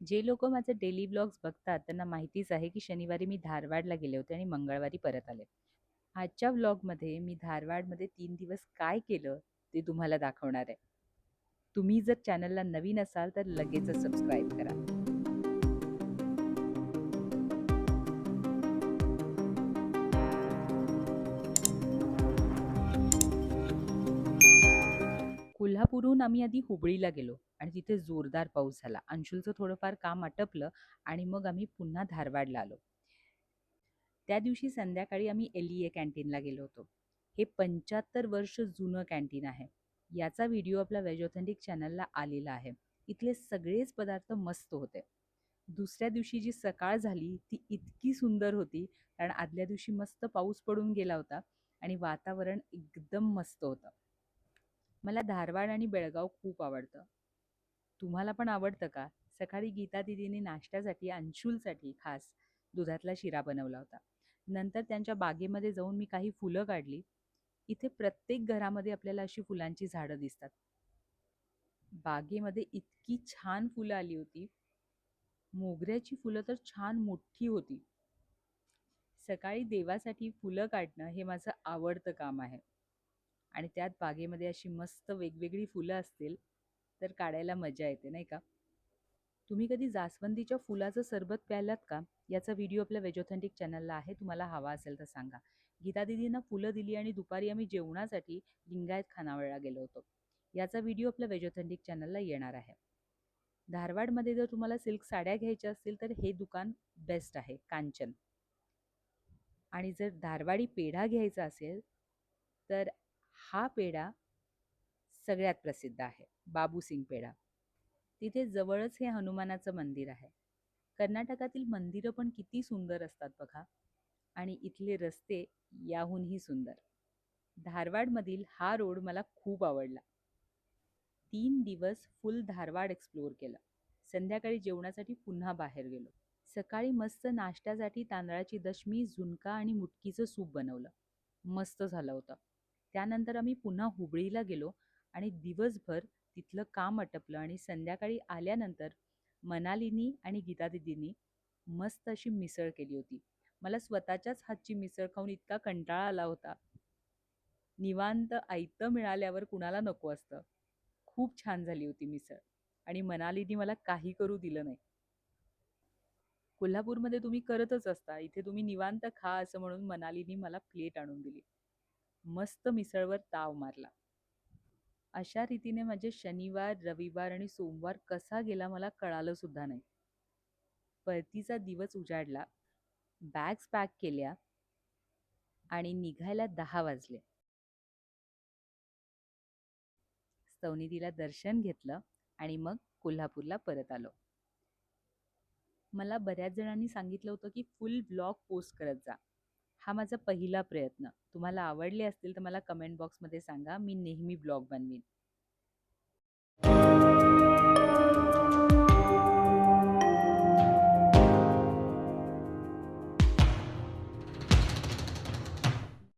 जे लोक माझे डेली ब्लॉग्स बघतात त्यांना माहितीच आहे की शनिवारी मी धारवाडला गेले होते आणि मंगळवारी परत आले. आजच्या व्लॉगमध्ये मी धारवाडमध्ये 3 दिवस काय केलं ते तुम्हाला दाखवणार आहे. तुम्ही जर चॅनलला नवीन असाल तर लगेचच सबस्क्राईब करा. कोल्हापूरहून आम्ही आधी हुबळीला गेलो आणि तिथे जोरदार पाऊस झाला. अंशुलचं थोडंफार काम आटपलं आणि मग आम्ही पुन्हा धारवाडला आलो. त्या दिवशी संध्याकाळी आम्ही LEA कॅन्टीनला गेलो होतो. हे 75 वर्ष जुनं कॅन्टीन आहे. याचा व्हिडिओ आपल्या वेज ऑथेंटिक चॅनलला आलेला आहे. इथले सगळेच पदार्थ मस्त होते. दुसऱ्या दिवशी जी सकाळ झाली ती इतकी सुंदर होती, कारण आदल्या दिवशी मस्त पाऊस पडून गेला होता आणि वातावरण एकदम मस्त होतं. मला धारवाड आणि बेळगाव खूप आवडतं. तुम्हाला पण आवडतं का? सकाळी गीता दीदीने नाश्त्यासाठी अंशुलसाठी खास दुधातला शिरा बनवला होता. नंतर त्यांच्या बागेमध्ये जाऊन मी काही फुलं काढली. इथे प्रत्येक घरामध्ये आपल्याला अशी फुलांची झाडं दिसतात. बागेमध्ये इतकी छान फुलं आली होती. मोगऱ्याची फुलं तर छान मोठी होती. सकाळी देवासाठी फुलं काढणं हे माझं आवडतं काम आहे. आणि त्यात बागेमध्ये अशी मस्त वेगवेगळी फुलं असतील तर काढायला मजा येते, नाही का? तुम्ही कधी जास्वंदीच्या फुलाचं सरबत प्यायलात का? याचा व्हिडिओ आपल्या वेज ऑथेंटिक चॅनलला आहे. तुम्हाला हवा असेल तर सांगा. गीता दीदींना फुलं दिली आणि दुपारी आम्ही जेवणासाठी लिंगायत खानावळला गेलो होतो. याचा व्हिडिओ आपल्या वेज ऑथेंटिक चॅनलला येणार आहे. धारवाडमध्ये जर तुम्हाला सिल्क साड्या घ्यायच्या असतील तर हे दुकान बेस्ट आहे, कांचन. आणि जर धारवाडी पेढा घ्यायचा असेल तर हा पेढा सगळ्यात प्रसिद्ध आहे, बाबूसिंग पेढा. तिथे जवळच हे हनुमानाचं मंदिर आहे. कर्नाटकातील मंदिरं पण किती सुंदर असतात बघा. आणि इथले रस्ते याहूनही सुंदर. धारवाडमधील हा रोड मला खूप आवडला. 3 दिवस फुल धारवाड एक्सप्लोअर केलं. संध्याकाळी जेवणासाठी पुन्हा बाहेर गेलो. सकाळी मस्त नाश्त्यासाठी तांदळाची दशमी, झुणका आणि मुटकीचं सूप बनवलं. मस्त झालं होतं. त्यानंतर आम्ही पुन्हा हुबळीला गेलो आणि दिवसभर तिथलं काम आटपलं आणि संध्याकाळी आल्यानंतर मनालीनी आणि गीता दीदींनी मस्त अशी मिसळ केली होती. मला स्वतःच्याच हातची मिसळ खाऊन इतका कंटाळा आला होता. निवांत आयतं मिळाल्यावर कुणाला नको असतं. खूप छान झाली होती मिसळ आणि मनालीनी मला काही करू दिलं नाही. कोल्हापूरमध्ये तुम्ही करतच असता, इथे तुम्ही निवांत खा असं म्हणून मनालीनी मला प्लेट आणून दिली. मस्त मिसळवर ताव मारला. अशा रीतीने माझे शनिवार, रविवार आणि सोमवार कसा गेला मला कळालं सुद्धा नाही. परतीचा दिवस उजाडला, बॅग्स पॅक केल्या आणि निघायला 10 वाजले. स्तवनिधीला दर्शन घेतलं आणि मग कोल्हापूरला परत आलो. मला बऱ्याच जणांनी सांगितलं होतं की फुल ब्लॉग पोस्ट करत जा. हा माझा पहिला प्रयत्न. तुम्हाला आवडले असतील तर मला कमेंट बॉक्समध्ये सांगा. मी नेहमी ब्लॉग बनवीन.